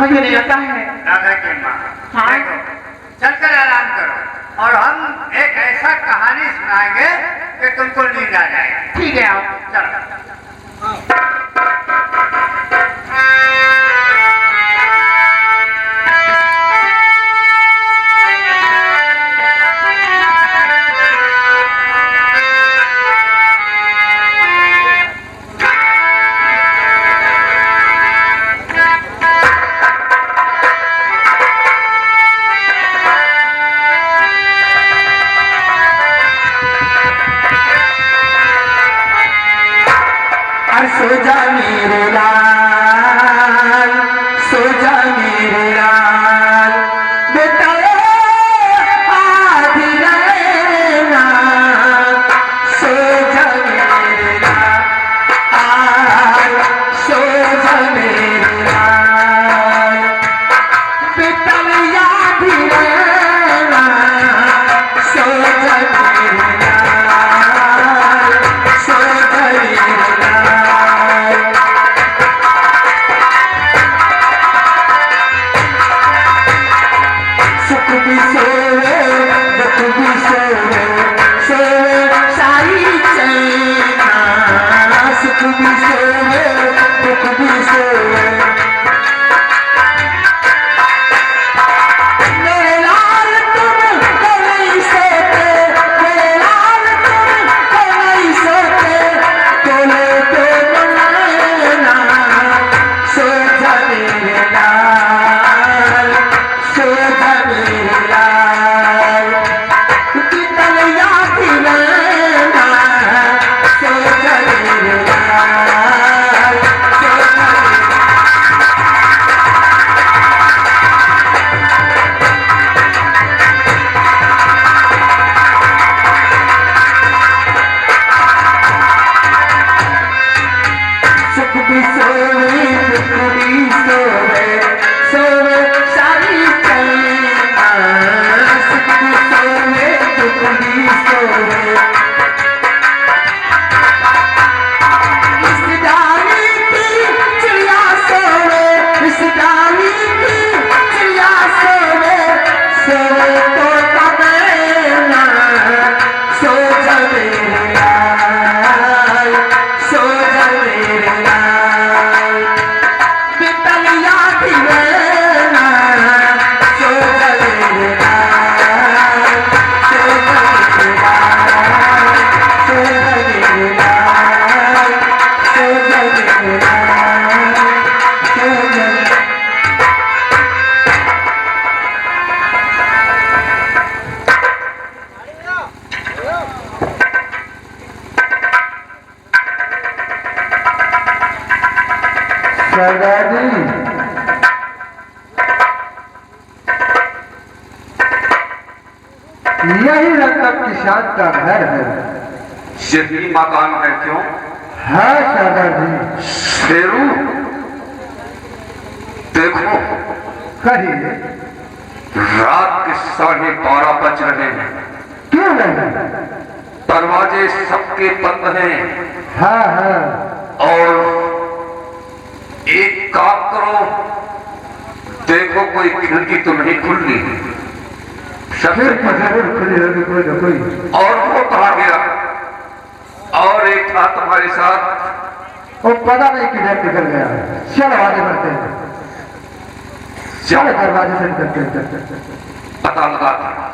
मुझे नहीं आता है। राधा की माँ, हाँ? देखो, चलकर आराम करो और हम एक ऐसा कहानी सुनाएंगे कि तुमको नींद आ जाएगी। ठीक है, आप चलो। सो जा मेरे लाल, सो जा मेरे लाल, बेटा आधी रहना, सो जा मेरे लाल, सो जा मेरे लाल, बेटा आधी रहना, सो जा मेरे लाल, सो जा मेरे यही रकब किसान का घर है। यही मकान है क्यों? है दादाजी। शेरू देखो, कहिए। रात के 12:30 बज रहे हैं। क्यों नहीं? दरवाजे सबके बंद हैं। हाँ। और एक काम करो, देखो कोई खिड़की तो नहीं खुल रही। जरूर खुली होगी कोई ना कोई। और वो कहा गया, और एक था तुम्हारे साथ, वो पता नहीं किधर निकल गया। चलो आगे बढ़ते हैं। चलो दरवाजे से निकलते हैं। पता लगाते हैं।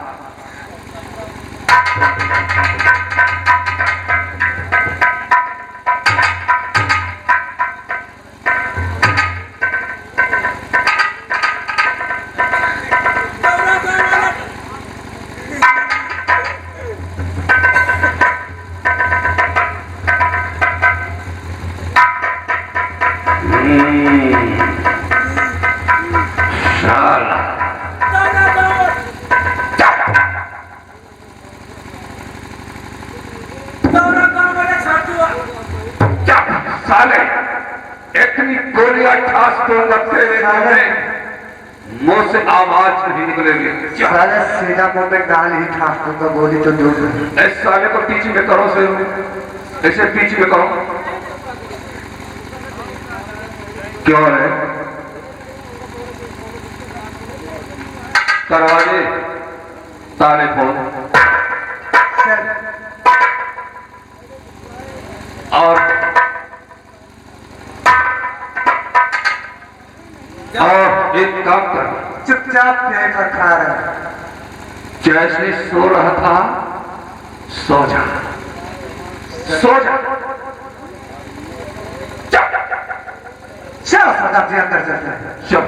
साले इतनी गोलियां ठास तो लगते हुए मुंह से आवाज नहीं निकलेगी। साले सीधा मुंह में गाल ही ठास तो गोली तो दूर है। इस साले को पीछे में करो, से ऐसे पीछे में करो। क्यों है? दरवाजे ताले खोल और एक काम कर, चुपचाप पेपर खा रहा जैसे सो रहा था सो जा, सो जा। चल फटाफट से अंदर चलते हैं। चल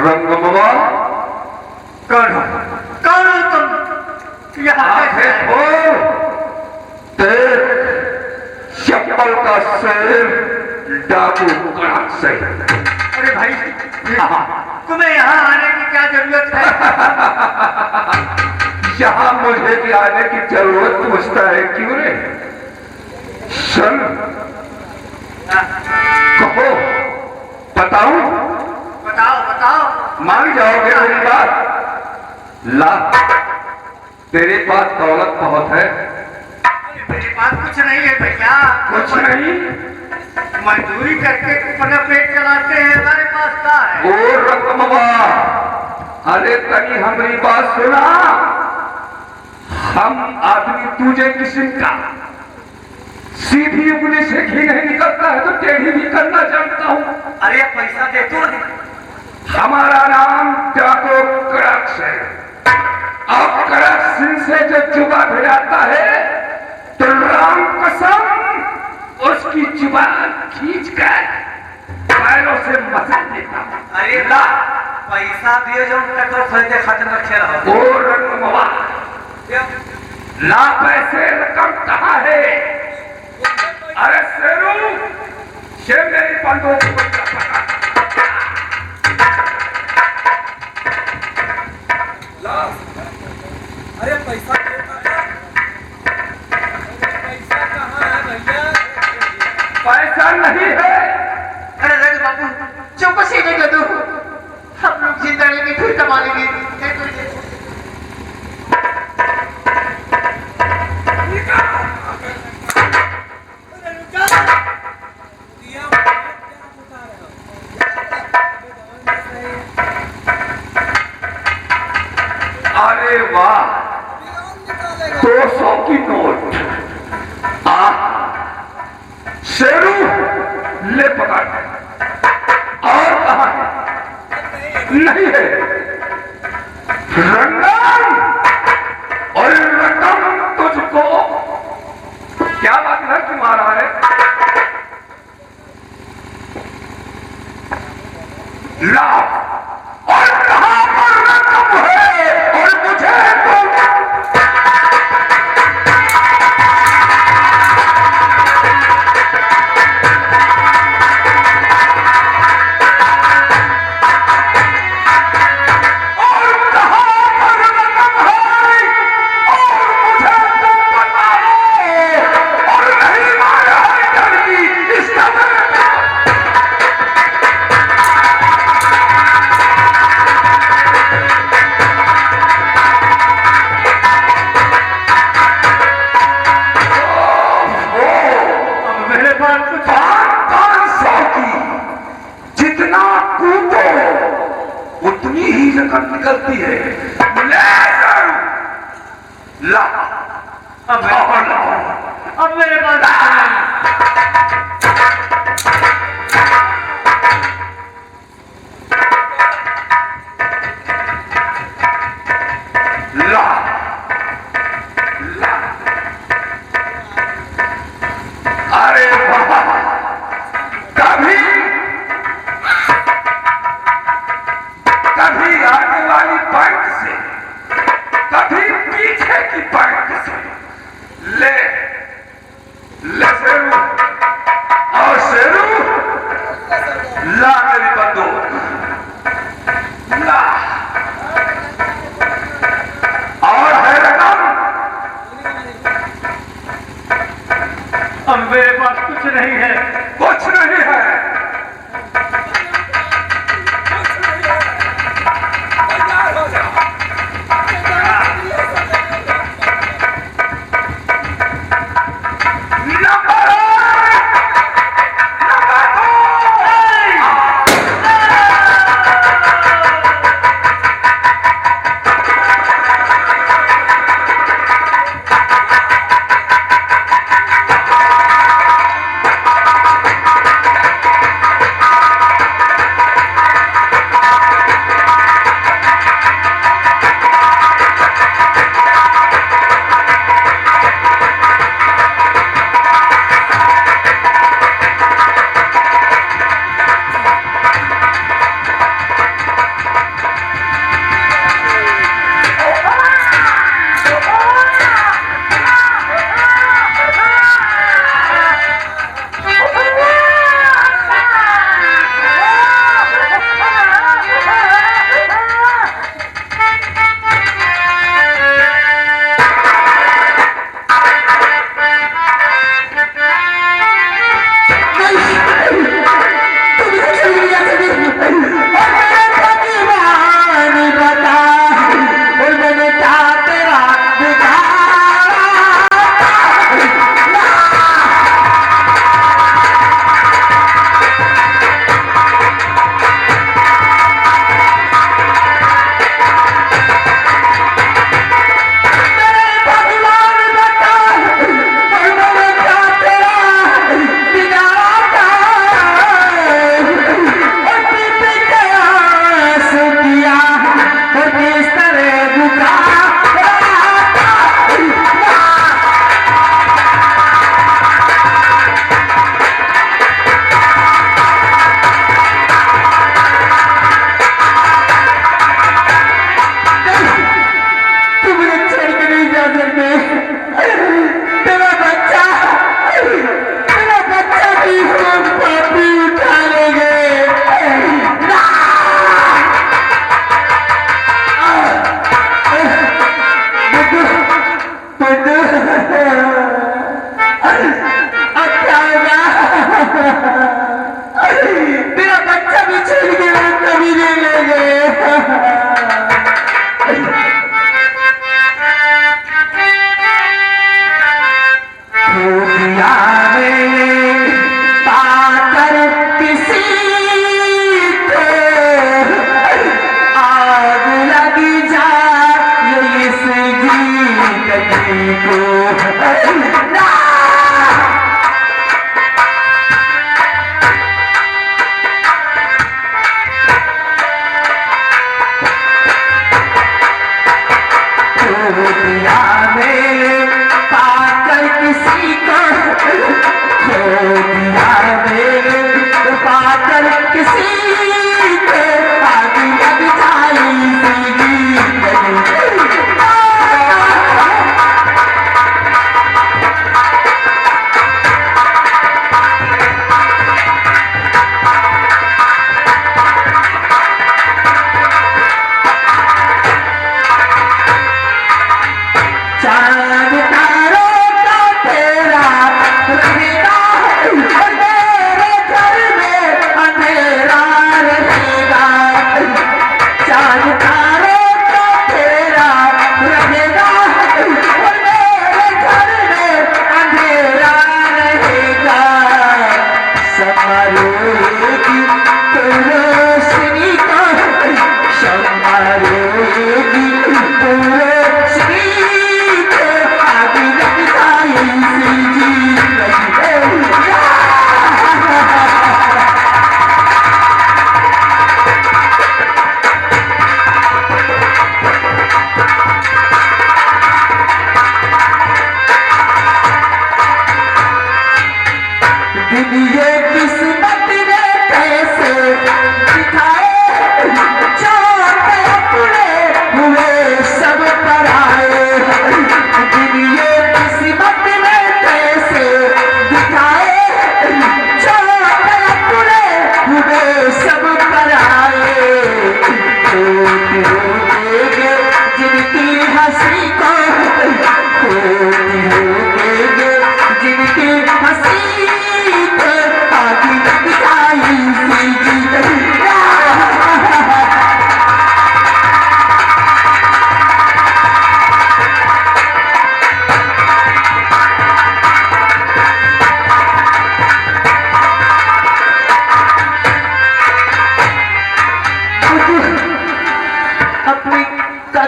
रंग बाबा, कौन हो तुम? यहाँ आंखें खोल, देख चप्पल का शेर डाकू कड़क से। अरे भाई, तुम्हें यहाँ आने की क्या जरूरत है? यहाँ मुझे भी आने की जरूरत पूछता है क्यों रे? सुन, कहो, बताऊं? बताओ बताओ। मान जाओगे मेरी बात? ला, तेरे पास दौलत बहुत है। मेरे पास कुछ नहीं है भैया। कुछ नहीं? मजदूरी करके अपना पेट चलाते हैं, हमारे पास क्या है? ओ रकमवा, अरे तनी हमारी बात सुना। हम आदमी तुझे किस्म का, सीधी उंगली से घी नहीं निकलता है तो टेढ़ी भी करना जानता हूँ। अरे पैसा दे तो। हमारा नाम डाको कड़क है। अब कड़क सिंह से जो जुबा भिड़ाता है तो राम कसम उसकी जुबान खींच कर पैरों से मसल देता हूं। अरे ला, पैसा दिए जो पेट्रोल खरीदे खातिर रखे रहो। ओ रंगमवा, ला पैसे रकम कहाँ है? अरे शेरू, ये मेरी बंदूक को पकड़। अरे पैसा पैसा कहाँ है भैया? पैसा नहीं है। अरे रंग बाबू, चौकसी नहीं कर दो, हम लोग जिंदा लेंगे फिर कमा लेंगे। अरे वाह, 200 की नोट। शेरू, ले पकड़। और कहाँ है? नहीं है। रंगम और रकम तुझको क्या बात है? क्यों आ रहा है? ला, और कहाँ पर रकम है? और मुझे तो निकलती है। ला, अब मेरे पास ला, ला। अरे बाबा, कभी कभी आगे वाली बैंक से, कभी पीछे की बैंक से ले ले जरूर।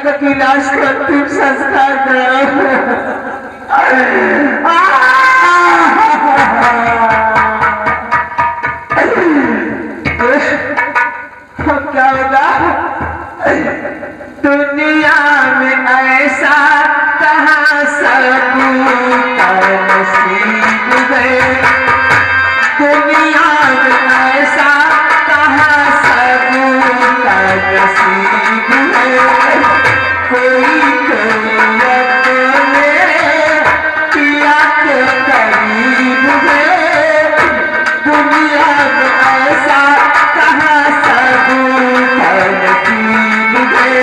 का इलाज को अंतिम संस्कार क्या होगा दुनिया में ऐसा कहाँ सकून का नसीब है दुनिया में ऐसा कहाँ सकून का नसीब है कोई अपने पिया के करीब है दुनिया में ऐसा कहाँ सकून का नसीब है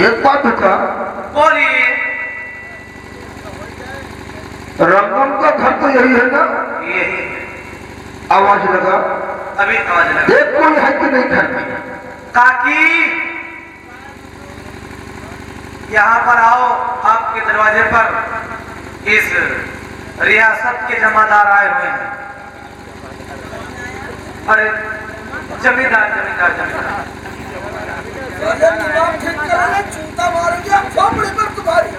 एक बात था बोलिए। रंगम का घर तो यही है ना यही आवाज लगा अभी आवाज लगा देख कोई है कि नहीं घर में काकी यहाँ पर आओ आपके दरवाजे पर इस रियासत के जमादार आए हुए हैं अरे जमींदार जमींदार जमींदार चूता मारेंगे खोपड़ी पर तुम्हारी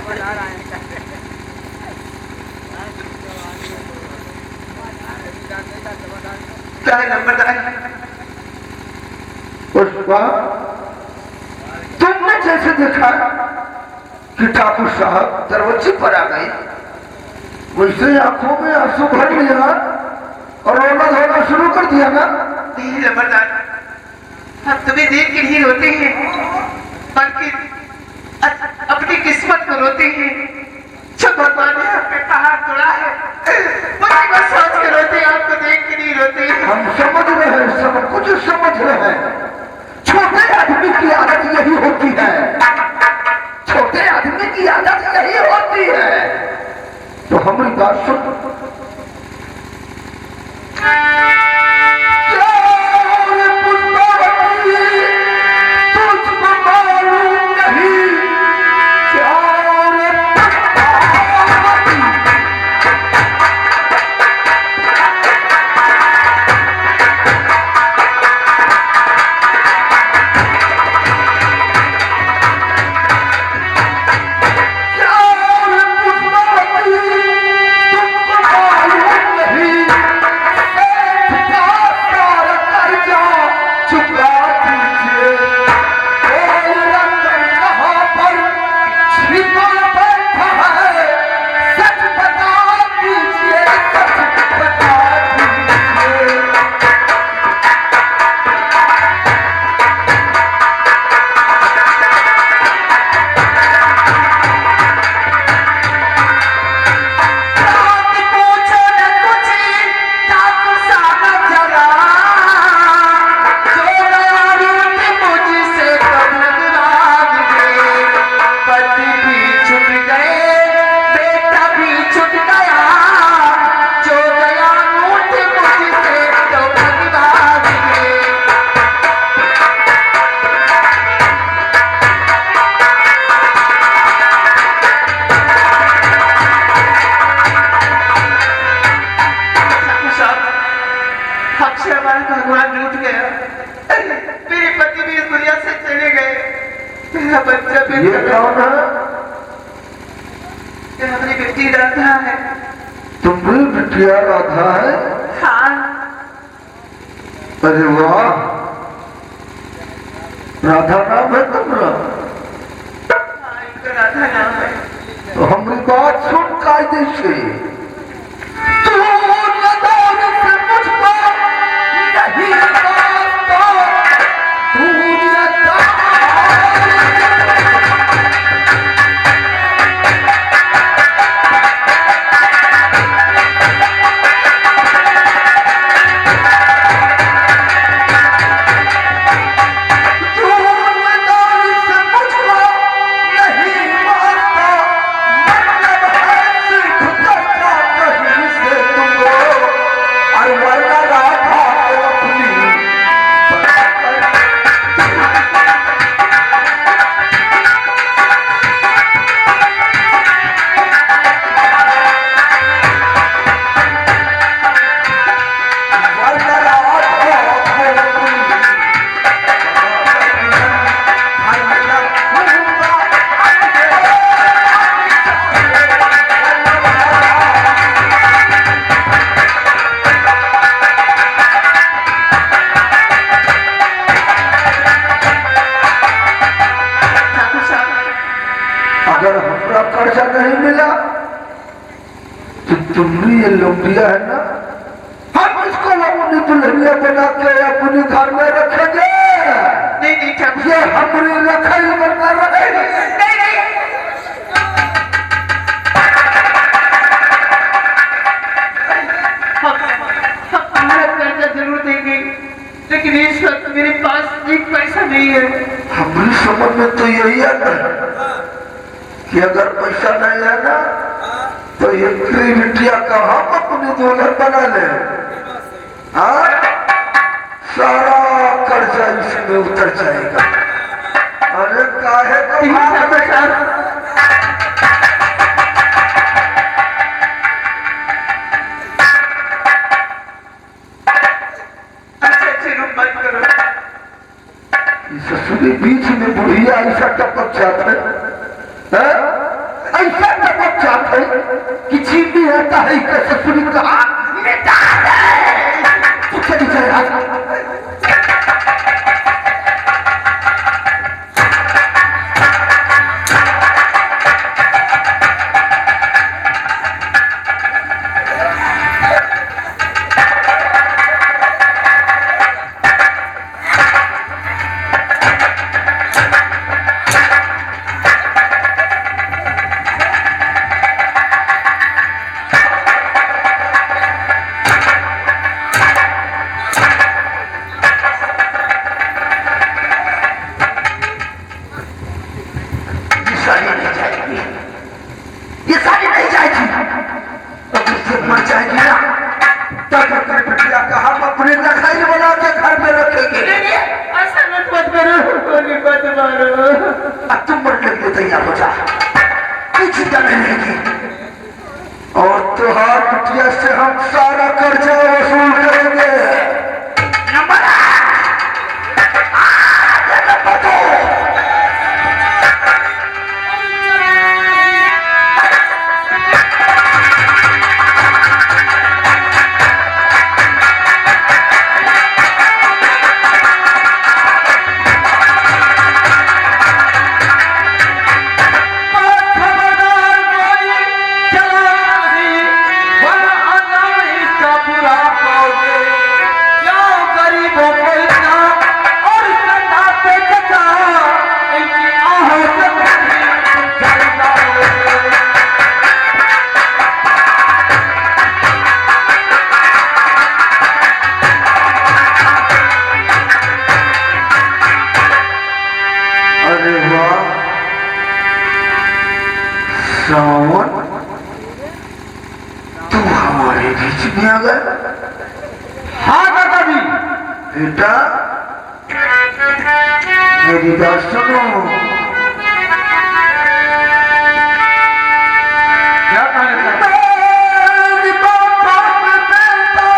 क्या है नंबरदार पुष्पा तुमने जैसे देखा कि ठाकुर साहब दरवाजे पर आ गए वैसे आंखों में आंसू भर लिया और रोना धोना शुरू कर दिया ना नहीं नंबरदार हम तुम्हें देख के नहीं रोते हैं बल्कि अपनी किस्मत को रोते हैं जो भगवान ने आपके पहाड़ तोड़ा है उसी को सोच के रोते हैं आपको देख के नहीं रोते हैं हम समझ रहे हैं सब कुछ समझ रहे हैं छोटे आदमी की आदत यही होती है छोटे आदमी की आदत यही होती है तो हमारी बात सुन तुमको हमसे हमारा भगवान रूठ गया। मेरे पति भी इस दुनिया से चले गए। मेरा बच्चा भी ये कौन है? ये हमारी बेटी राधा है। तुम्हारी बिटिया राधा है? हाँ। अरे वाह, राधा नाम है तुम्हारा? हाँ, इनका राधा नाम है। तो हमारी बात सुन कायदे से। तू नदान से मुझको नहीं मानता, तू नदान। अगर हमरा कर्जा नहीं मिला तो तुम्हारी ये लौटिया है ना, हम इसको अपनी दुल्हनिया बना के अपने घर में रखेंगे। नहीं ठाकुर, ये हमारी रखल बनकर रहेगी। हमारा कर्जा जरूर देंगे, लेकिन इस वक्त मेरे पास एक पैसा नहीं है। हमारी समझ में तो यही आता है कि अगर पैसा नहीं है ना तो ये बिटिया का हम अपनी दुल्हन बना ले। हाँ, सारा कर्जा इसमें उतर जाएगा। अरे काहे को भाग रहे हो? अच्छे रूप मत करो। ससुरी बीच में बुढ़िया ऐसा टपक जाता है, ऐसा टपक जाता है कि चीनी आता है कि ससुरी कहा तो चली जाए। तुम बढ़ने के लिए तैयार हो जा, कोई चिंता नहीं रहेगी। और तुहार बिटिया से हम सारा कर्जा वसूल करेंगे। नंबर सावन, तू हमारे बीच में आ गया। हाँ दादाजी। बेटा मेरी बात सुनो। क्या कहना? मेरी बात बेटा,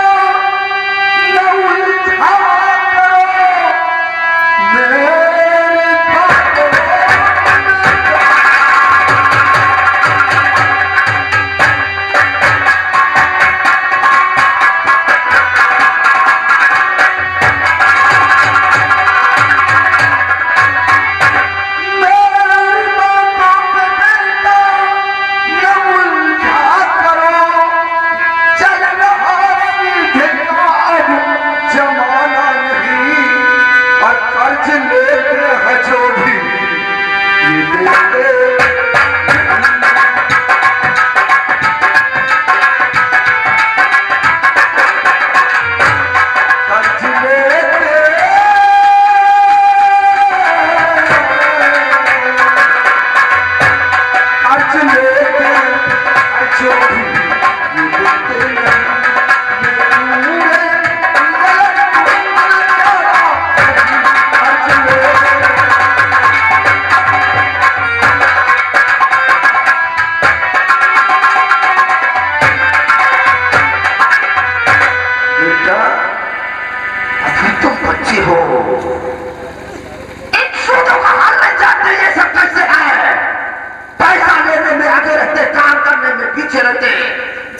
जानती हो, इन सूदों का हाल नहीं जानते ये सब कैसे है। पैसा लेने में आगे रहते, काम करने में पीछे रहते।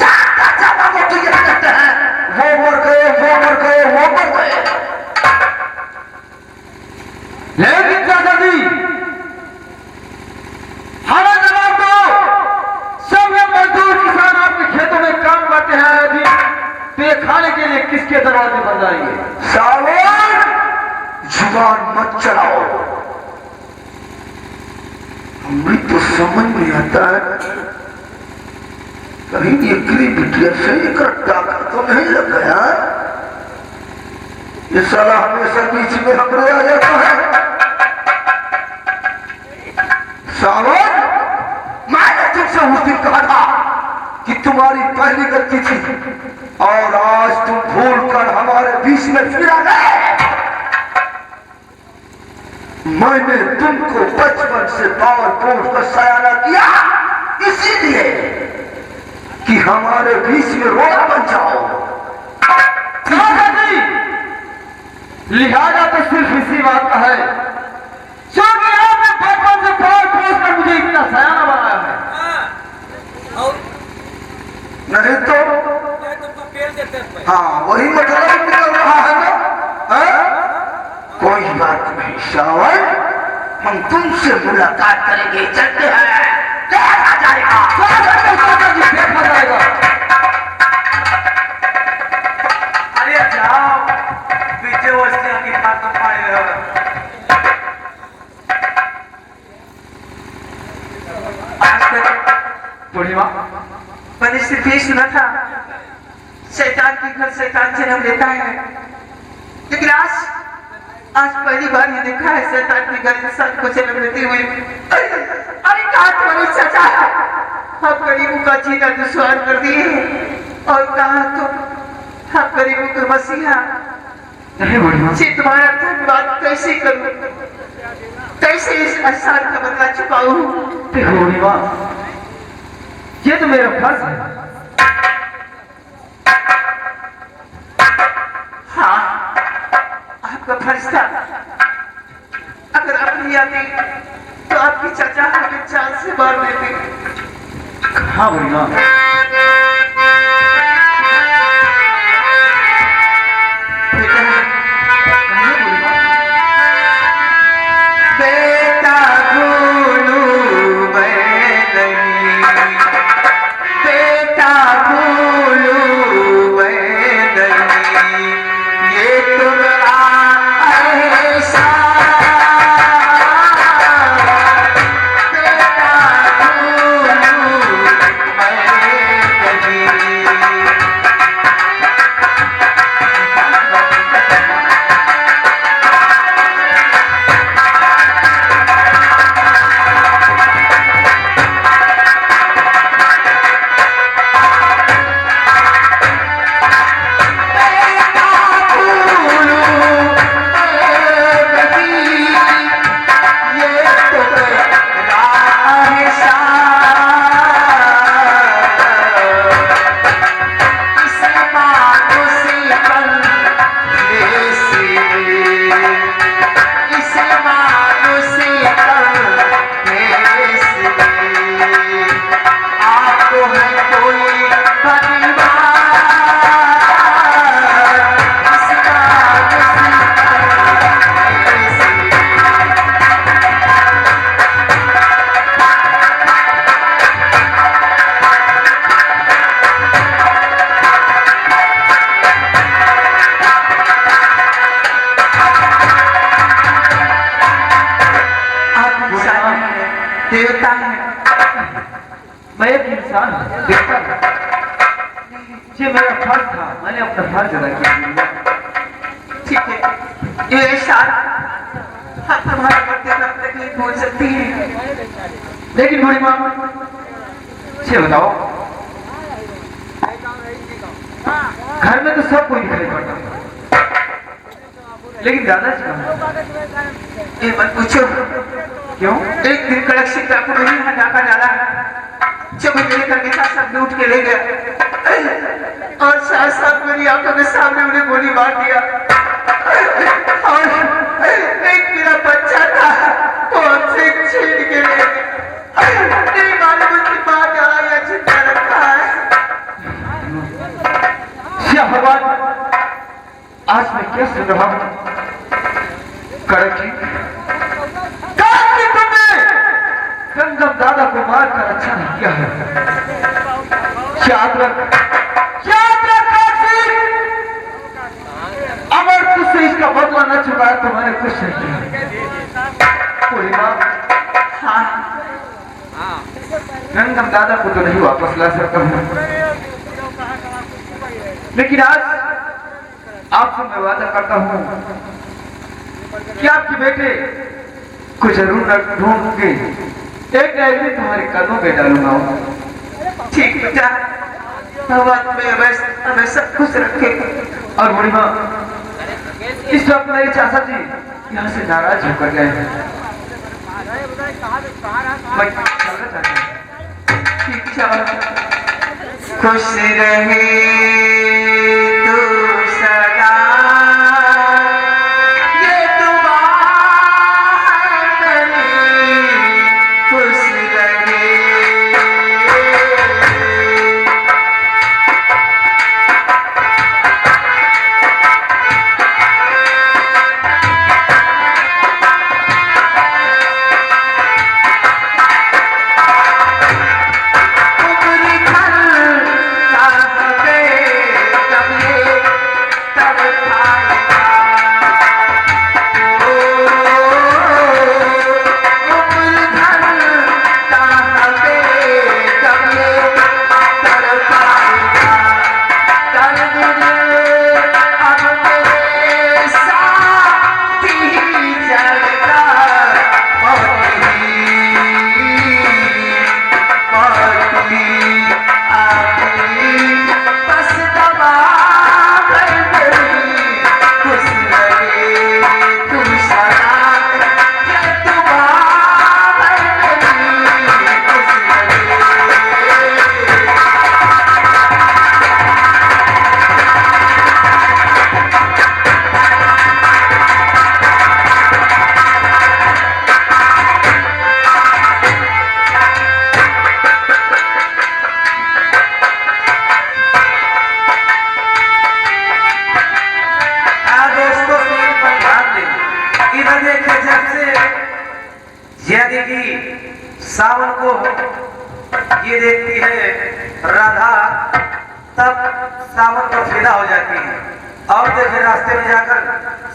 जानता जाना वो तो ये कहते हैं वो मर गए, वो मर गए, वो मर गए। लेकिन चाचा जी, हमें जवाब दो, सब ये मजदूर किसान आपके खेतों में काम करते हैं अभी, तो ये खाने के लिए किसके दरवाजे बन जाएंगे? सावन, जुबान मत चलाओ। हमें तो समझ नहीं आता है, कहीं एकरी बिटिया से एक टाका तो नहीं लग गया। ये साला हमेशा बीच में हमरे आ जाता है। सावन, मैंने तुमसे उस दिन कहा था कि तुम्हारी पहली गलती थी और आज तुम भूल कर हमारे बीच में फिर आ गए। मैंने तुमको बचपन से पावर पोष कर सयाना किया इसीलिए कि हमारे बीच में रोड़ा बन जाओ। लिहाजा तो सिर्फ इसी बात का है, क्योंकि आपने बचपन से पावर पोष कर मुझे इतना सयाना बनाया है। नहीं तो हाँ, वही मतलब निकल रहा है ना। कोई बात नहीं सावन, हम तुमसे मुलाकात करेंगे, चलते हैं, देखा जाएगा। देखा जाएगा। अरे जाओ, पीछे वस्तियां की बात तो पाए रहो। आज तक पूर्णिमा, मैंने सिर्फ ये सुना था शैतान के घर शैतान जन्म लेता है, लेकिन आज पहली बार ये देखा है शैतान के घर इंसान को जन्म लेते हुए। अरे कहा तुम्हारी सजा, हम गरीबों का जीना दुश्वार कर दिए और कहा तुम हम गरीबों के मसीहा। नहीं पूर्णिमा, जी तुम्हारा धन्यवाद कैसे करूं, कैसे इस एहसान का बदला चुकाऊं। देखो पूर्णिमा, ये तो मेरा फर्ज है। हाँ, आपका फर्ज था। अगर आप नहीं आते तो आपकी चाचा हमें जान से मार देते। हाँ पूर्णिमा, बेटा भूलू मैं नहीं, बेटा भूलू मैं नहीं, ये तुम्हारा ऐसा बेटा भूलू मैं नहीं। देवता है, मैं एक इंसान हूँ, देखता था। ये मेरा फर्ज था, मैंने अपना फर्ज अदा किया। ठीक है, ये एहसान हम तुम्हारे बर्थडे में अपने लिए भूल सकती है। लेकिन पूर्णिमा, ये बताओ, घर में तो सब कोई दिखाई पड़ता है, लेकिन दादाजी कहाँ हैं? ये मत पूछो। क्यों? एक दिन कड़क सिंह डाकू ने यहाँ डाका डाला, जब मेरे घर के साथ सब लूट के ले गए और साथ साथ मेरी आंखों के सामने उन्हें गोली मार दिया। आज मैं क्या सुन रहा हूं? कड़की तुमने गंगम दादा को मारकर अच्छा नहीं किया है। याद रख काशी, अगर तुझसे इसका बदला न चुकाया तो मैंने कुछ नहीं किया। पूर्णिमा, हाँ गंगम दादा को तो नहीं वापस ला सकता हूं, लेकिन आज आपसे मैं वादा करता हूं कि आपके बेटे को जरूर ढूंढ के एक डायरी तुम्हारे कदमों पे डालूंगा। ठीक बेटा, भगवान में हमेशा खुश रखे। और बुढ़ीमा, इस वक्त मेरे चाचा जी यहाँ से नाराज होकर गए हैं। मैं चलना चाहता हूं। ठीक चलो, खुश रहे तू सदा, ये दुआ करें, खुश रहे। सावन को ये देखती है राधा, तब सावन को फिदा हो जाती है। और देखे रास्ते में जाकर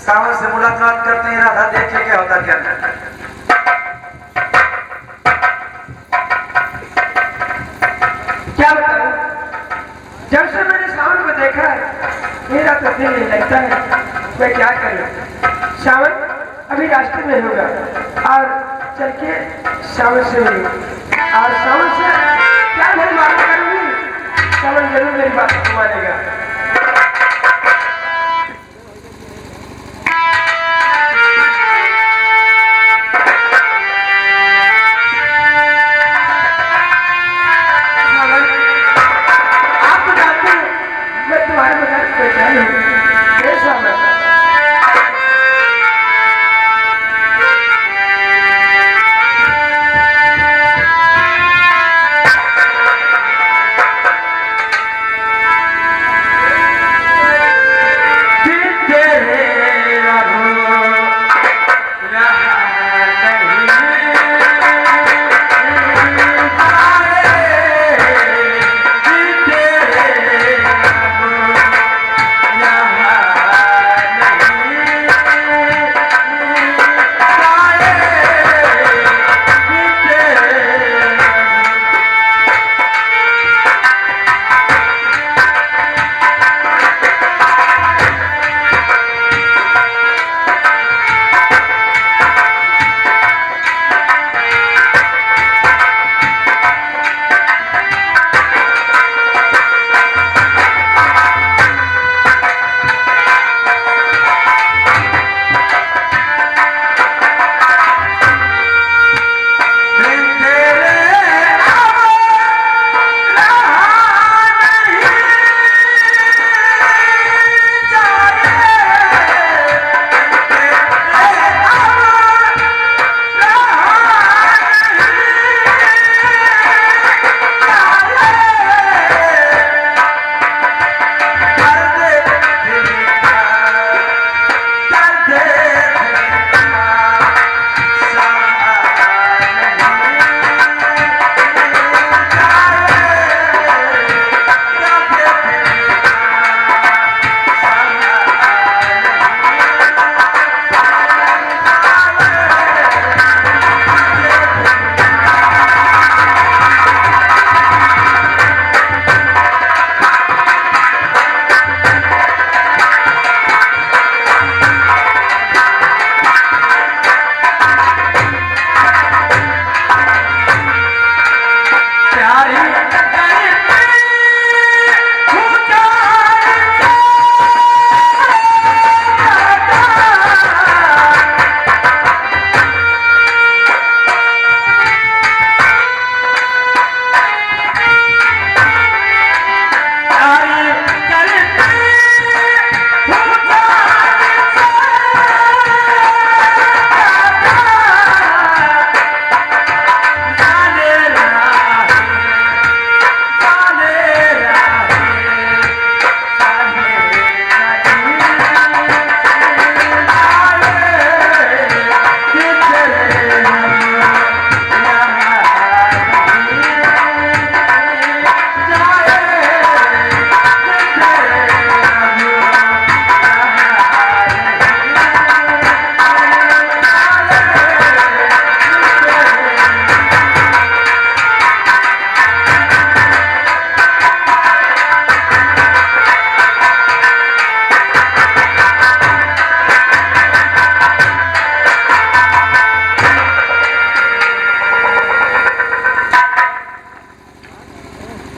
सावन से मुलाकात करते हैं राधा, देखिए क्या होता क्या नहीं। क्या बताऊं, जब से मैंने सावन को देखा है मेरा तो दिल नहीं लगता है। मैं क्या करूं, सावन अभी रास्ते में होगा और चल के सावन से मिलूं और सावन से क्या मेरी बात करूंगी, सावन जरूर मेरी बात को मानेगा।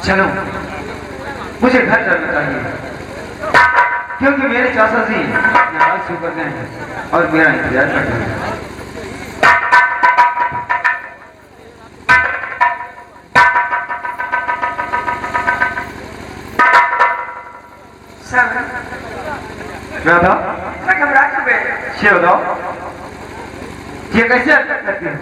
चलो मुझे घर जाना चाहिए, क्योंकि मेरे चाचा जी नाराज सो कर गए हैं और मेरा इंतजार कर रहे हैं। सावन, राधा, मैं घबरा क्यों गए? ये बताओ ये कैसे हरकत करती है?